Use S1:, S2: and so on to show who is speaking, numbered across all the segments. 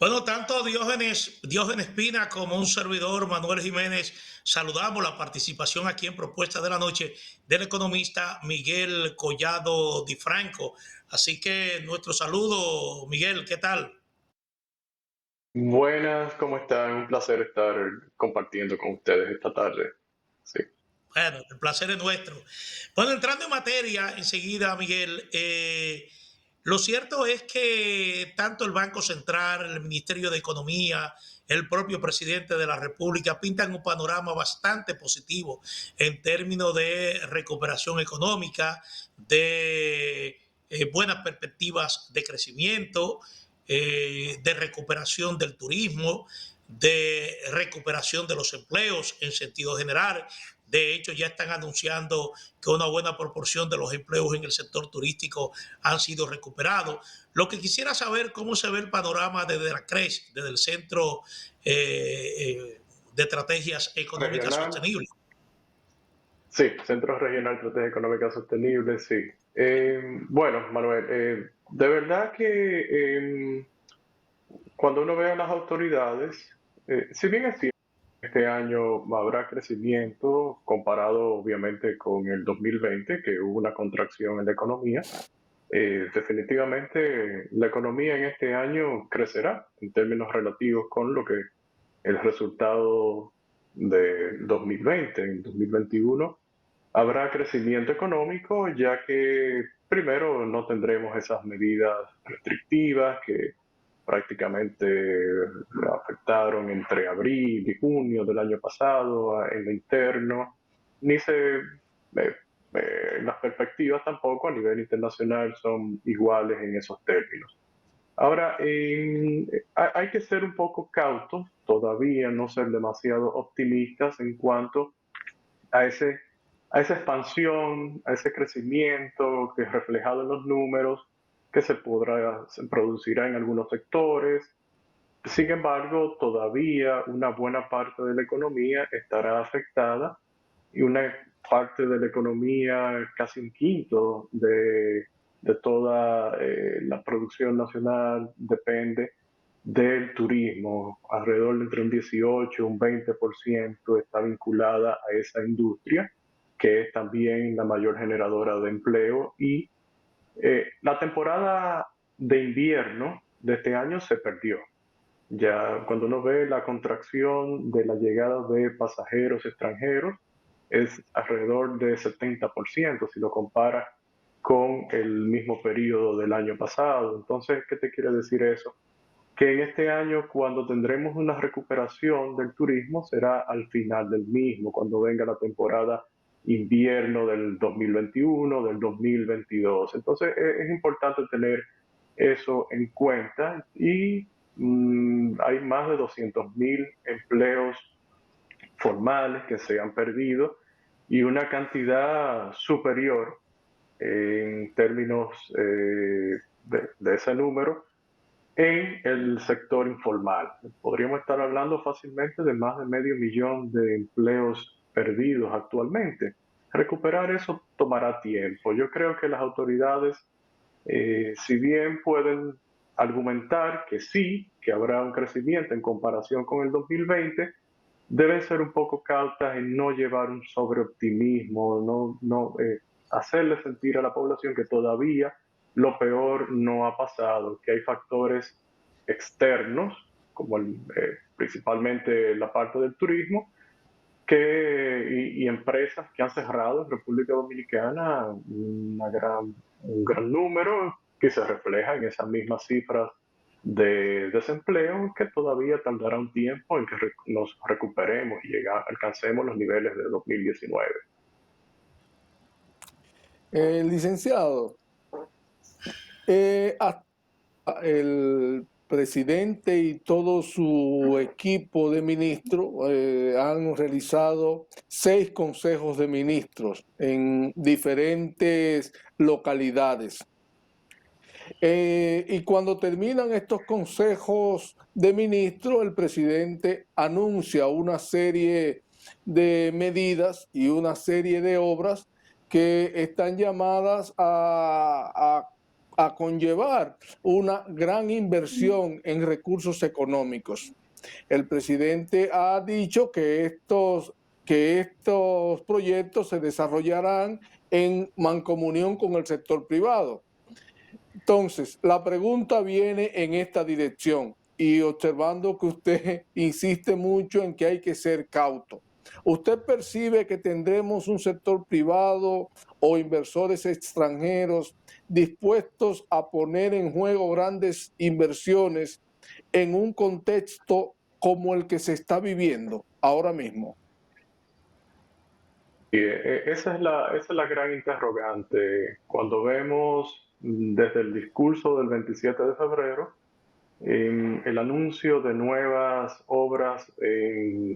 S1: Bueno, tanto Diógenes Pina como un servidor, Manuel Jiménez, saludamos la participación aquí en Propuesta de la Noche del economista Miguel Collado Di Franco. Así que nuestro saludo, Miguel, ¿qué tal?
S2: Buenas, ¿cómo están? Un placer estar compartiendo con ustedes esta tarde. Sí.
S1: Bueno, el placer es nuestro. Bueno, entrando en materia enseguida, Miguel, lo cierto es que tanto el Banco Central, el Ministerio de Economía, el propio presidente de la República pintan un panorama bastante positivo en términos de recuperación económica, de buenas perspectivas de crecimiento, de recuperación del turismo, de recuperación de los empleos en sentido general. De hecho, ya están anunciando que una buena proporción de los empleos en el sector turístico han sido recuperados. Lo que quisiera saber cómo se ve el panorama desde la CRES, desde el Centro de Estrategias Económicas
S2: Regional,
S1: Sostenibles.
S2: sí, Centro Regional de Estrategia Económica Sostenible, sí. Bueno, Manuel, de verdad que cuando uno ve a las autoridades, si bien es cierto, este año habrá crecimiento comparado obviamente con el 2020, que hubo una contracción en la economía. Definitivamente la economía en este año crecerá en términos relativos con lo que el resultado de 2020. En 2021 habrá crecimiento económico, ya que primero no tendremos esas medidas restrictivas que prácticamente afectaron entre abril y junio del año pasado en lo interno, ni se las perspectivas tampoco a nivel internacional son iguales en esos términos. Ahora, hay que ser un poco cautos, todavía no ser demasiado optimistas en cuanto a a esa expansión, a ese crecimiento que es reflejado en los números, que se producirá en algunos sectores. Sin embargo, todavía una buena parte de la economía estará afectada y una parte de la economía, casi un quinto de toda la producción nacional depende del turismo. Alrededor de entre un 18 y un 20% está vinculada a esa industria, que es también la mayor generadora de empleo. Y la temporada de invierno de este año se perdió. Ya cuando uno ve la contracción de la llegada de pasajeros extranjeros, es alrededor de 70% si lo compara con el mismo periodo del año pasado. Entonces, ¿qué te quiere decir eso? Que en este año, cuando tendremos una recuperación del turismo, será al final del mismo, cuando venga la temporada invierno del 2021, del 2022. Entonces, es importante tener eso en cuenta y hay más de 200.000 empleos formales que se han perdido y una cantidad superior en términos de ese número en el sector informal. Podríamos estar hablando fácilmente de más de medio millón de empleos perdidos actualmente. Recuperar eso tomará tiempo. Yo creo que las autoridades, si bien pueden argumentar que sí, que habrá un crecimiento en comparación con el 2020, deben ser un poco cautas en no llevar un sobreoptimismo, hacerle sentir a la población que todavía lo peor no ha pasado, que hay factores externos, como principalmente la parte del turismo, y empresas que han cerrado en República Dominicana un gran número que se refleja en esas mismas cifras de desempleo, que todavía tardará un tiempo en que nos recuperemos y alcancemos los niveles de 2019.
S3: Licenciado, hasta el presidente y todo su equipo de ministros han realizado 6 consejos de ministros en diferentes localidades. Y cuando terminan estos consejos de ministros, el presidente anuncia una serie de medidas y una serie de obras que están llamadas a conllevar una gran inversión en recursos económicos. El presidente ha dicho que estos proyectos se desarrollarán en mancomunión con el sector privado. Entonces, la pregunta viene en esta dirección y observando que usted insiste mucho en que hay que ser cauto. ¿Usted percibe que tendremos un sector privado o inversores extranjeros dispuestos a poner en juego grandes inversiones en un contexto como el que se está viviendo ahora mismo?
S2: Y esa es la gran interrogante. Cuando vemos desde el discurso del 27 de febrero, el anuncio de nuevas obras,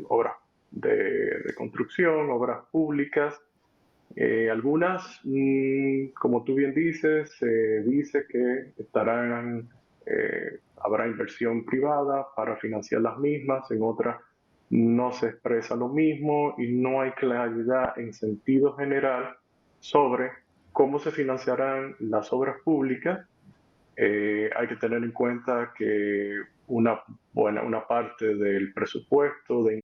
S2: obras de construcción, obras públicas, algunas, como tú bien dices, se dice que habrá inversión privada para financiar las mismas, en otras no se expresa lo mismo y no hay claridad en sentido general sobre cómo se financiarán las obras públicas. Hay que tener en cuenta que una parte del presupuesto de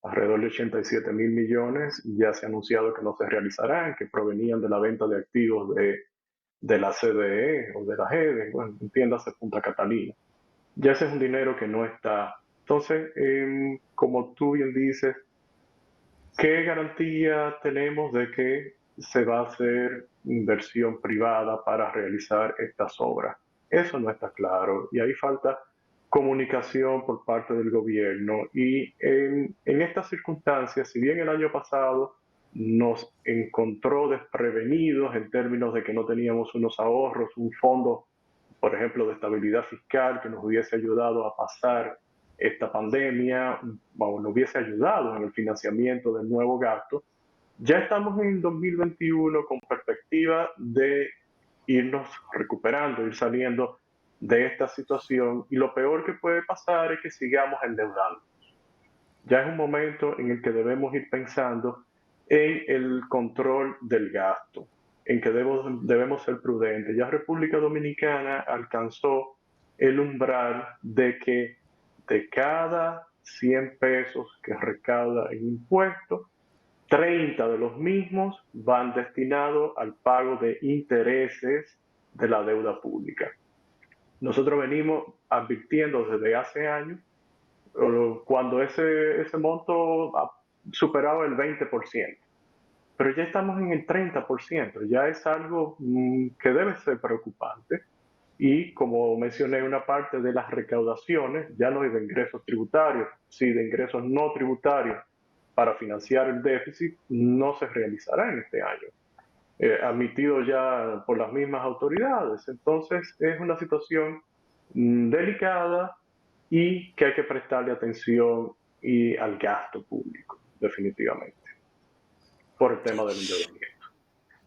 S2: alrededor de 87.000 millones ya se ha anunciado que no se realizarán, que provenían de la venta de activos de la CDE o de la GEDE, bueno, entiéndase Punta Catalina. Ya ese es un dinero que no está. Entonces, como tú bien dices, ¿qué garantía tenemos de que se va a hacer inversión privada para realizar estas obras? Eso no está claro y ahí falta comunicación por parte del gobierno. Y en estas circunstancias, si bien el año pasado nos encontró desprevenidos en términos de que no teníamos unos ahorros, un fondo, por ejemplo, de estabilidad fiscal que nos hubiese ayudado a pasar esta pandemia, bueno, nos hubiese ayudado en el financiamiento del nuevo gasto, ya estamos en 2021 con perspectiva de irnos recuperando, ir saliendo de esta situación y lo peor que puede pasar es que sigamos endeudando. Ya es un momento en el que debemos ir pensando en el control del gasto, en que debemos ser prudentes. Ya República Dominicana alcanzó el umbral de que de cada 100 pesos que recauda en impuestos, 30 de los mismos van destinados al pago de intereses de la deuda pública. Nosotros venimos advirtiendo desde hace años cuando ese monto ha superado el 20%, pero ya estamos en el 30%, ya es algo que debe ser preocupante y como mencioné, una parte de las recaudaciones, ya no es de ingresos tributarios, sí de ingresos no tributarios para financiar el déficit, no se realizará en este año, admitido ya por las mismas autoridades. Entonces es una situación delicada y que hay que prestarle atención y al gasto público, definitivamente, por el tema del endeudamiento.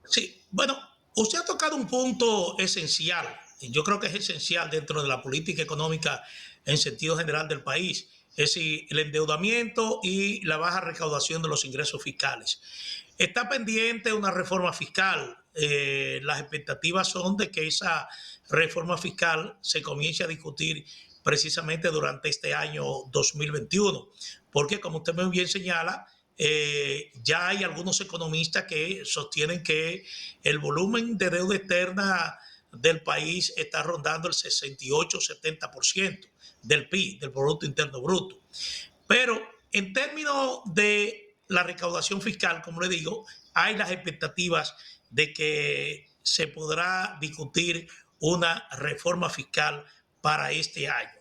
S1: Sí, bueno, usted ha tocado un punto esencial, y yo creo que es esencial dentro de la política económica en sentido general del país, es decir, el endeudamiento y la baja recaudación de los ingresos fiscales. Está pendiente una reforma fiscal. Las expectativas son de que esa reforma fiscal se comience a discutir precisamente durante este año 2021, porque como usted muy bien señala, ya hay algunos economistas que sostienen que el volumen de deuda externa del país está rondando el 68-70% del PIB, del Producto Interno Bruto. Pero en términos de la recaudación fiscal, como le digo, hay las expectativas de que se podrá discutir una reforma fiscal para este año.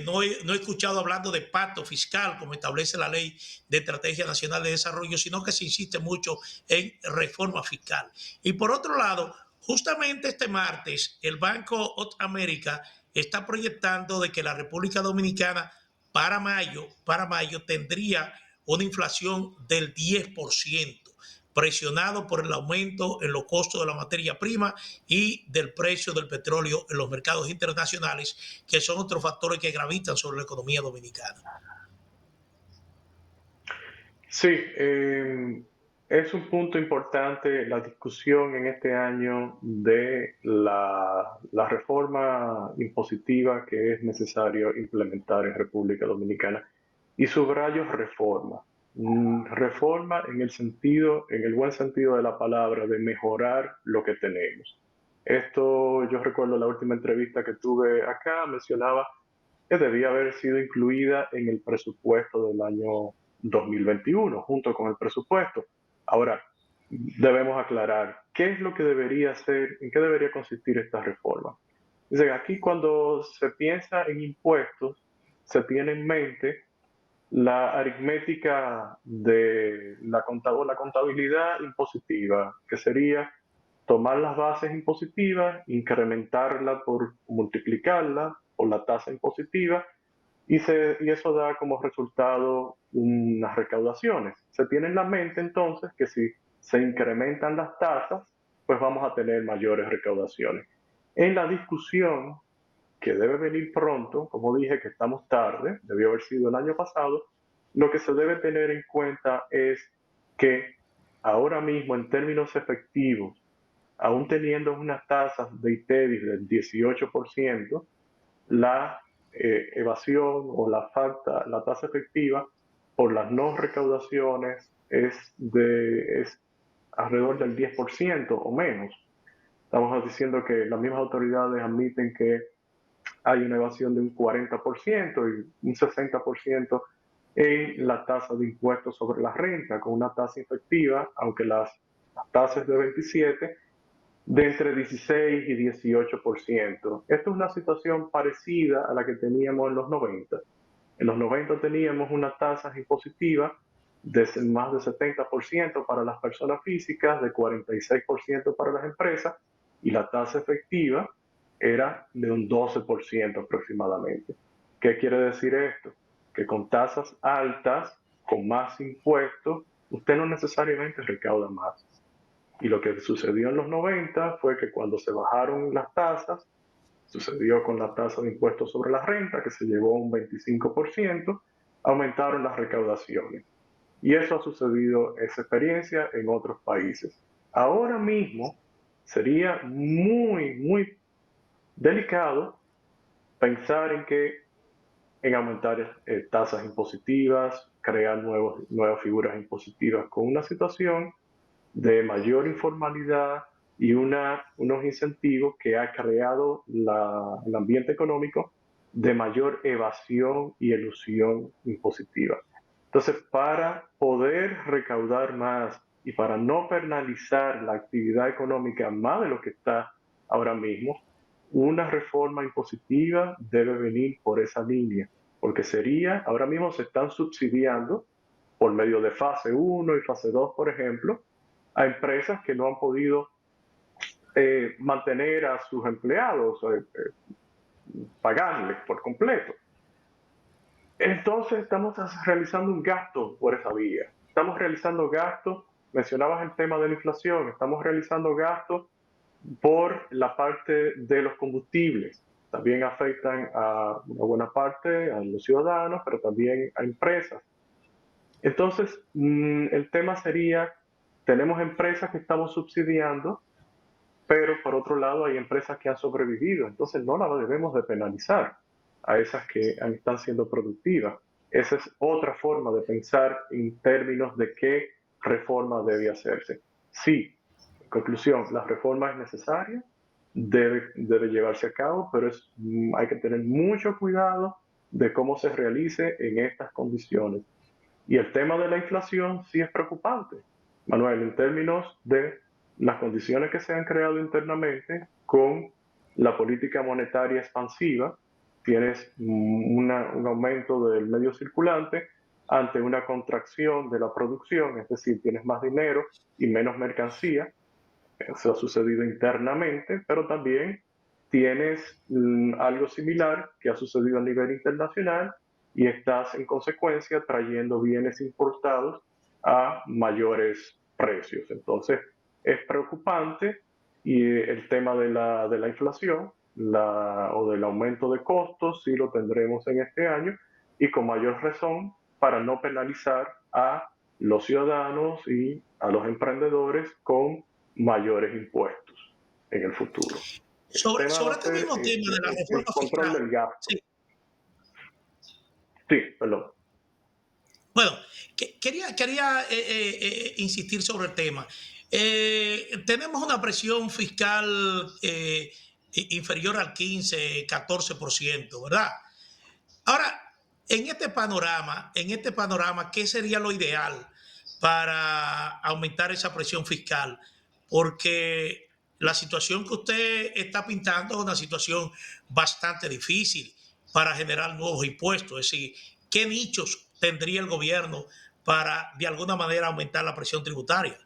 S1: No he escuchado hablando de pacto fiscal, como establece la Ley de Estrategia Nacional de Desarrollo, sino que se insiste mucho en reforma fiscal. Y por otro lado, justamente este martes, el Banco of America está proyectando de que la República Dominicana para mayo tendría una inflación del 10%, presionado por el aumento en los costos de la materia prima y del precio del petróleo en los mercados internacionales, que son otros factores que gravitan sobre la economía dominicana.
S2: Sí, Es un punto importante la discusión en este año de la reforma impositiva que es necesario implementar en República Dominicana. Y subrayo reforma. Reforma en el sentido, en el buen sentido de la palabra, de mejorar lo que tenemos. Esto, yo recuerdo la última entrevista que tuve acá, mencionaba que debía haber sido incluida en el presupuesto del año 2021, junto con el presupuesto. Ahora, debemos aclarar qué es lo que debería ser, en qué debería consistir esta reforma. Dice, aquí cuando se piensa en impuestos, se tiene en mente la aritmética de la contabilidad impositiva, que sería tomar las bases impositivas, incrementarla por multiplicarla por la tasa impositiva y eso da como resultado unas recaudaciones. Se tiene en la mente entonces que si se incrementan las tasas, pues vamos a tener mayores recaudaciones. En la discusión que debe venir pronto, como dije que estamos tarde, debió haber sido el año pasado, lo que se debe tener en cuenta es que ahora mismo en términos efectivos, aún teniendo unas tasas de ITEVIS del 18%, la evasión o la falta, la tasa efectiva por las no recaudaciones es alrededor del 10% o menos. Estamos diciendo que las mismas autoridades admiten que hay una evasión de un 40% y un 60% en la tasa de impuestos sobre la renta, con una tasa efectiva, aunque las tasas de 27, de entre 16 y 18%. Esta es una situación parecida a la que teníamos en los 90. En los 90 teníamos una tasa impositiva de más de 70% para las personas físicas, de 46% para las empresas, y la tasa efectiva era de un 12% aproximadamente. ¿Qué quiere decir esto? Que con tasas altas, con más impuestos, usted no necesariamente recauda más. Y lo que sucedió en los 90 fue que cuando se bajaron las tasas, sucedió con la tasa de impuestos sobre la renta, que se llevó a un 25%, aumentaron las recaudaciones. Y eso ha sucedido, esa experiencia, en otros países. Ahora mismo sería muy delicado pensar en aumentar tasas impositivas, crear nuevas figuras impositivas con una situación de mayor informalidad y unos incentivos que ha creado el ambiente económico de mayor evasión y elusión impositiva. Entonces, para poder recaudar más y para no penalizar la actividad económica más de lo que está ahora mismo, una reforma impositiva debe venir por esa línea, porque ahora mismo se están subsidiando por medio de fase 1 y fase 2, por ejemplo, a empresas que no han podido mantener a sus empleados, pagarles por completo. Entonces estamos realizando un gasto por esa vía. Estamos realizando gastos, mencionabas el tema de la inflación, estamos realizando gastos por la parte de los combustibles. También afectan a una buena parte a los ciudadanos, pero también a empresas. Entonces, el tema sería, tenemos empresas que estamos subsidiando, pero por otro lado hay empresas que han sobrevivido, entonces no las debemos de penalizar a esas que están siendo productivas. Esa es otra forma de pensar en términos de qué reforma debe hacerse. Sí, en conclusión, la reforma es necesaria, debe llevarse a cabo, pero hay que tener mucho cuidado de cómo se realice en estas condiciones. Y el tema de la inflación sí es preocupante, Manuel, en términos de las condiciones que se han creado internamente con la política monetaria expansiva. Tienes un aumento del medio circulante ante una contracción de la producción, es decir, tienes más dinero y menos mercancía. Eso ha sucedido internamente, pero también tienes algo similar que ha sucedido a nivel internacional y estás en consecuencia trayendo bienes importados a mayores precios. Entonces, es preocupante y el tema de la inflación o del aumento de costos sí lo tendremos en este año y con mayor razón para no penalizar a los ciudadanos y a los emprendedores con mayores impuestos en el futuro.
S1: Sobre este mismo tema de la
S2: el
S1: reforma
S2: control
S1: fiscal,
S2: del gasto.
S1: sí.
S2: Sí, perdón.
S1: Bueno, quería insistir sobre el tema. Tenemos una presión fiscal inferior al 15, 14%, ¿verdad? Ahora, en este panorama, ¿qué sería lo ideal para aumentar esa presión fiscal? Porque la situación que usted está pintando es una situación bastante difícil para generar nuevos impuestos. Es decir, ¿qué nichos tendría el gobierno para, de alguna manera, aumentar la presión tributaria?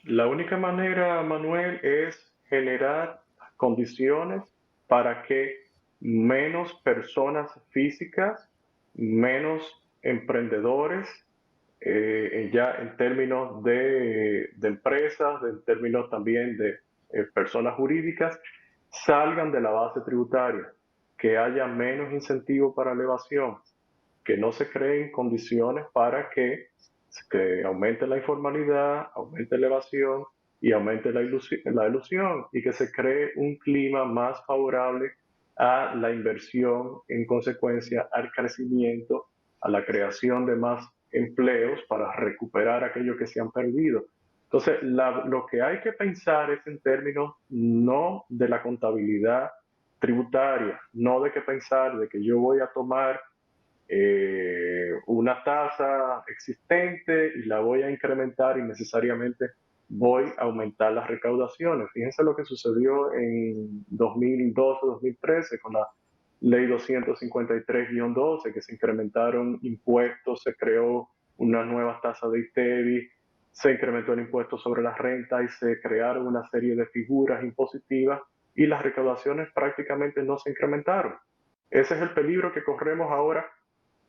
S2: La única manera, Manuel, es generar condiciones para que menos personas físicas, menos emprendedores, ya en términos de empresas, en términos también de personas jurídicas, salgan de la base tributaria, que haya menos incentivo para la evasión, que no se creen condiciones para que aumente la informalidad, aumente la evasión y aumente la ilusión, y que se cree un clima más favorable a la inversión, en consecuencia al crecimiento, a la creación de más empleos para recuperar aquello que se han perdido. Entonces, lo que hay que pensar es en términos no de la contabilidad tributaria, no de que pensar de que yo voy a tomar una tasa existente y la voy a incrementar y necesariamente voy a aumentar las recaudaciones. Fíjense lo que sucedió en 2012-2013 con la ley 253-12, que se incrementaron impuestos, se creó una nueva tasa de ITEVI, se incrementó el impuesto sobre la renta y se crearon una serie de figuras impositivas y las recaudaciones prácticamente no se incrementaron. Ese es el peligro que corremos ahora.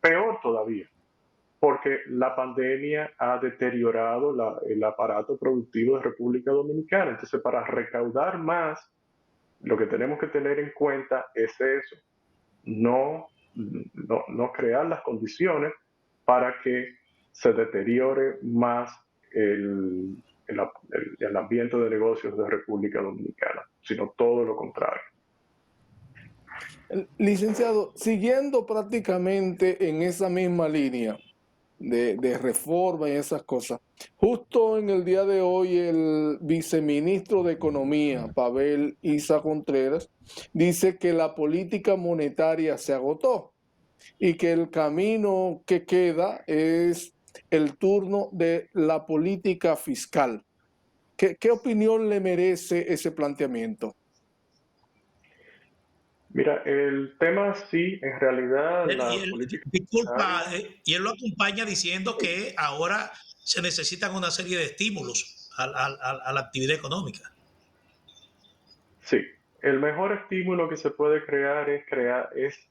S2: Peor todavía, porque la pandemia ha deteriorado el aparato productivo de República Dominicana. Entonces, para recaudar más, lo que tenemos que tener en cuenta es eso, no crear las condiciones para que se deteriore más el ambiente de negocios de República Dominicana, sino todo lo contrario.
S3: Licenciado, siguiendo prácticamente en esa misma línea de reforma y esas cosas, justo en el día de hoy el viceministro de Economía, Pavel Isa Contreras, dice que la política monetaria se agotó y que el camino que queda es el turno de la política fiscal. ¿Qué opinión le merece ese planteamiento?
S2: Mira, el tema sí, en realidad
S1: Y
S2: la
S1: él,
S2: política
S1: disculpa,
S2: monetaria,
S1: y él lo acompaña diciendo que ahora se necesitan una serie de estímulos a la actividad económica.
S2: sí, el mejor estímulo que se puede crear es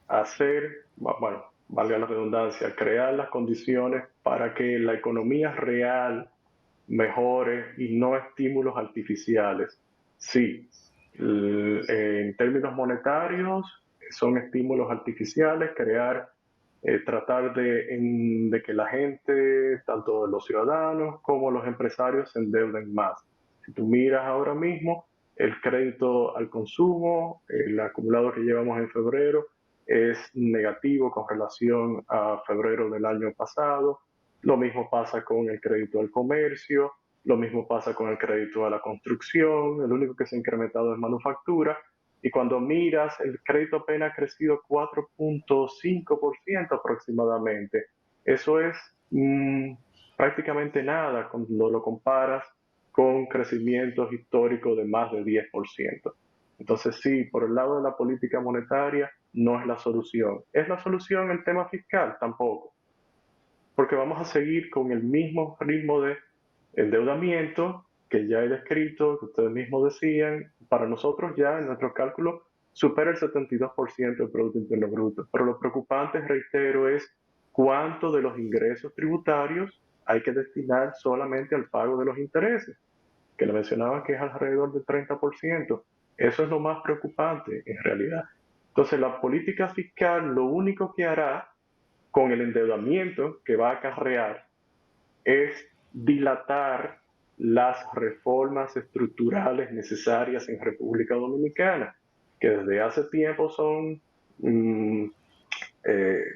S2: hacer, bueno, valga la redundancia, crear las condiciones para que la economía real mejore y no estímulos artificiales. Sí, en términos monetarios son estímulos artificiales, tratar de que la gente, tanto los ciudadanos como los empresarios, se endeuden más. Si tú miras ahora mismo, el crédito al consumo, el acumulado que llevamos en febrero, es negativo con relación a febrero del año pasado. Lo mismo pasa con el crédito al comercio, lo mismo pasa con el crédito a la construcción, el único que se ha incrementado es manufactura. Y cuando miras, el crédito apenas ha crecido 4.5% aproximadamente. Eso es prácticamente nada cuando lo comparas con crecimientos históricos de más de 10%. Entonces sí, por el lado de la política monetaria no es la solución. ¿Es la solución el tema fiscal? Tampoco, porque vamos a seguir con el mismo ritmo de endeudamiento que ya he descrito, que ustedes mismos decían. Para nosotros ya en nuestro cálculo supera el 72% del Producto Interno Bruto. Pero lo preocupante, reitero, es cuánto de los ingresos tributarios hay que destinar solamente al pago de los intereses, que le mencionaba que es alrededor del 30%. Eso es lo más preocupante en realidad. Entonces, la política fiscal lo único que hará con el endeudamiento que va a acarrear es dilatar las reformas estructurales necesarias en República Dominicana, que desde hace tiempo son,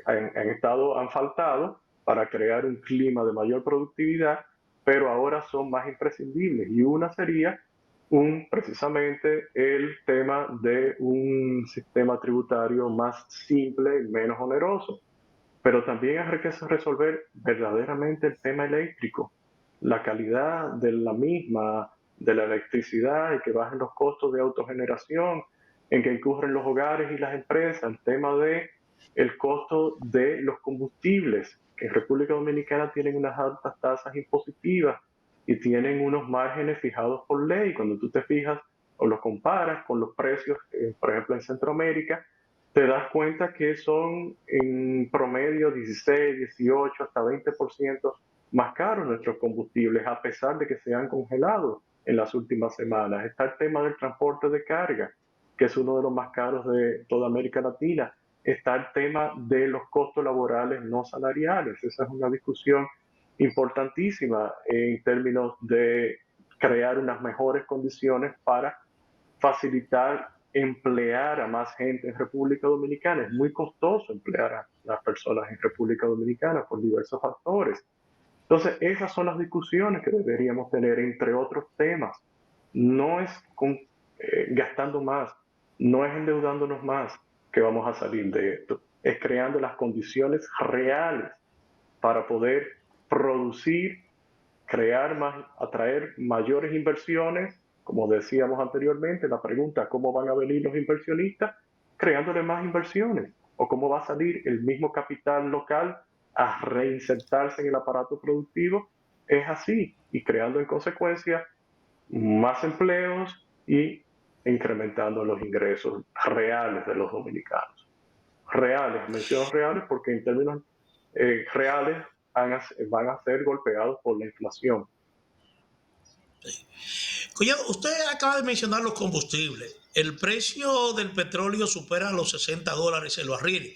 S2: han faltado para crear un clima de mayor productividad, pero ahora son más imprescindibles. Y una sería precisamente el tema de un sistema tributario más simple y menos oneroso. Pero también hay que resolver verdaderamente el tema eléctrico, la calidad de la misma, de la electricidad, y que bajen los costos de autogeneración en que incurren los hogares y las empresas, el tema de el costo de los combustibles, que en República Dominicana tienen unas altas tasas impositivas y tienen unos márgenes fijados por ley. Cuando tú te fijas o los comparas con los precios, por ejemplo, en Centroamérica, te das cuenta que son en promedio 16, 18, hasta 20% más caros nuestros combustibles, a pesar de que se han congelado en las últimas semanas. Está el tema del transporte de carga, que es uno de los más caros de toda América Latina. Está el tema de los costos laborales no salariales. Esa es una discusión importantísima en términos de crear unas mejores condiciones para facilitar emplear a más gente en República Dominicana. Es muy costoso emplear a las personas en República Dominicana por diversos factores. Entonces, esas son las discusiones que deberíamos tener, entre otros temas. No es gastando más, no es endeudándonos más que vamos a salir de esto. Es creando las condiciones reales para poder producir, crear más, atraer mayores inversiones. Como decíamos anteriormente, la pregunta, ¿cómo van a venir los inversionistas? Creándole más inversiones. ¿O cómo va a salir el mismo capital local a reinsertarse en el aparato productivo? Es así, y creando en consecuencia más empleos y incrementando los ingresos reales de los dominicanos. Reales, menciono reales porque en términos reales van a ser golpeados por la inflación.
S1: Collado, usted acaba de mencionar los combustibles. El precio del petróleo supera los $60 el barril,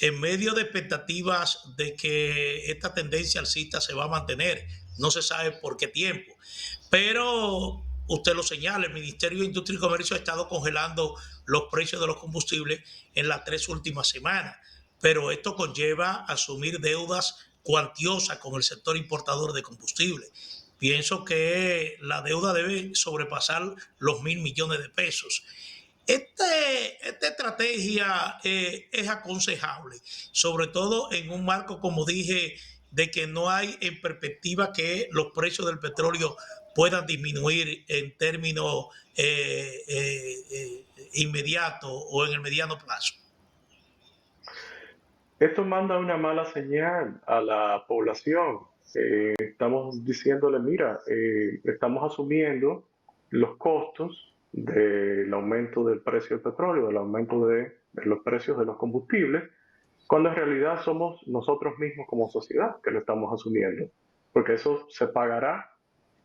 S1: en medio de expectativas de que esta tendencia alcista se va a mantener. No se sabe por qué tiempo. Pero usted lo señala, el Ministerio de Industria y Comercio ha estado congelando los precios de los combustibles en las 3 últimas semanas. Pero esto conlleva asumir deudas cuantiosas con el sector importador de combustible. Pienso que la deuda debe sobrepasar los 1.000 millones de pesos. Esta estrategia es aconsejable, sobre todo en un marco, como dije, de que no hay en perspectiva que los precios del petróleo puedan disminuir en términos inmediatos o en el mediano plazo.
S2: Esto manda una mala señal a la población. Estamos diciéndole, mira, estamos asumiendo los costos del aumento del precio del petróleo, del aumento de los precios de los combustibles, cuando en realidad somos nosotros mismos como sociedad que lo estamos asumiendo, porque eso se pagará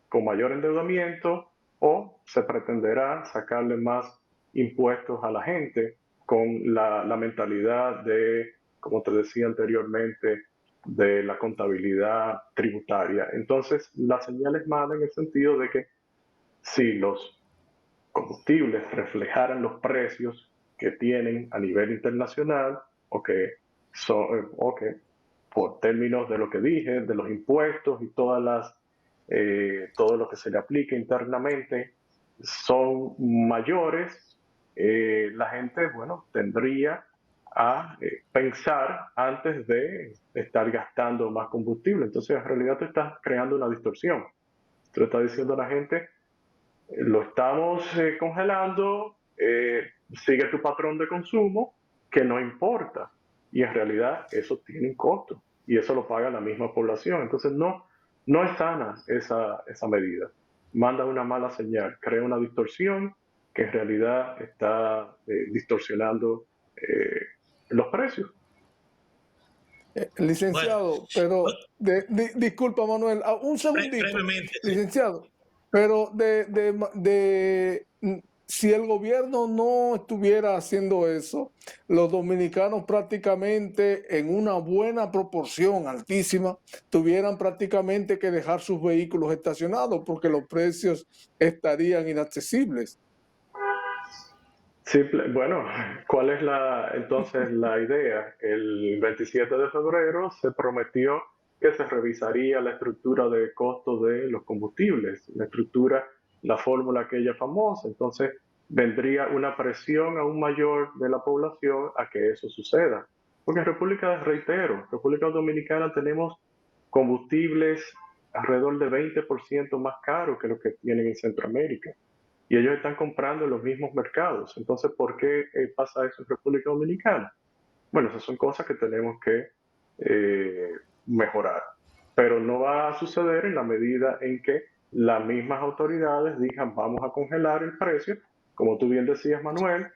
S2: con mayor endeudamiento o se pretenderá sacarle más impuestos a la gente con la mentalidad de, como te decía anteriormente, de la contabilidad tributaria. Entonces, la señal es mala en el sentido de que si los combustibles reflejaran los precios que tienen a nivel internacional o que por términos de lo que dije, de los impuestos y todo lo que se le aplica internamente son mayores, la gente, bueno, tendría a pensar antes de estar gastando más combustible. Entonces, en realidad tú estás creando una distorsión. Tú le estás diciendo a la gente, lo estamos congelando, sigue tu patrón de consumo, que no importa. Y en realidad eso tiene un costo y eso lo paga la misma población. Entonces no es sana esa medida. Manda una mala señal, crea una distorsión que en realidad está distorsionando los precios.
S3: Licenciado, pero disculpa Manuel, un segundito,
S1: brevemente, sí.
S3: licenciado, pero si el gobierno no estuviera haciendo eso, los dominicanos prácticamente en una buena proporción altísima tuvieran prácticamente que dejar sus vehículos estacionados porque los precios estarían inaccesibles.
S2: Bueno, ¿cuál es entonces la idea? El 27 de febrero se prometió que se revisaría la estructura de costos de los combustibles, la fórmula aquella famosa. Entonces vendría una presión aún mayor de la población a que eso suceda. Porque en República Dominicana tenemos combustibles alrededor de 20% más caros que los que tienen en Centroamérica. Y ellos están comprando en los mismos mercados. Entonces, ¿por qué pasa eso en República Dominicana? Bueno, esas son cosas que tenemos que mejorar. Pero no va a suceder en la medida en que las mismas autoridades digan vamos a congelar el precio. Como tú bien decías, Manuel,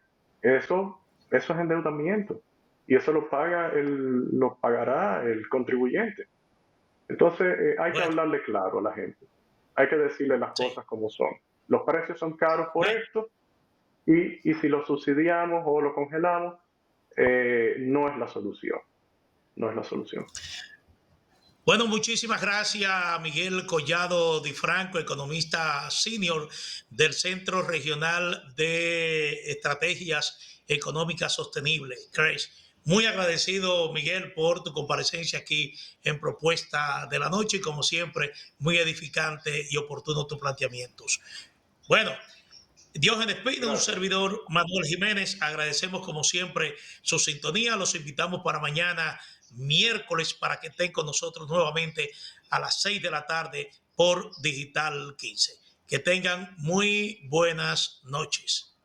S2: eso es endeudamiento. Y eso lo pagará el contribuyente. Entonces, hay que hablarle claro a la gente. Hay que decirle las cosas como son. Los precios son caros por esto, y si lo subsidiamos o lo congelamos, no es la solución. No es la solución.
S1: Bueno, muchísimas gracias a Miguel Collado Di Franco, economista senior del Centro Regional de Estrategias Económicas Sostenibles, CRES. Muy agradecido, Miguel, por tu comparecencia aquí en Propuesta de la Noche y, como siempre, muy edificante y oportuno tus planteamientos. Bueno, Dios en Espíritu, un servidor, Manuel Jiménez. Agradecemos como siempre su sintonía. Los invitamos para mañana, miércoles, para que estén con nosotros nuevamente a las 6 de la tarde por Digital 15. Que tengan muy buenas noches.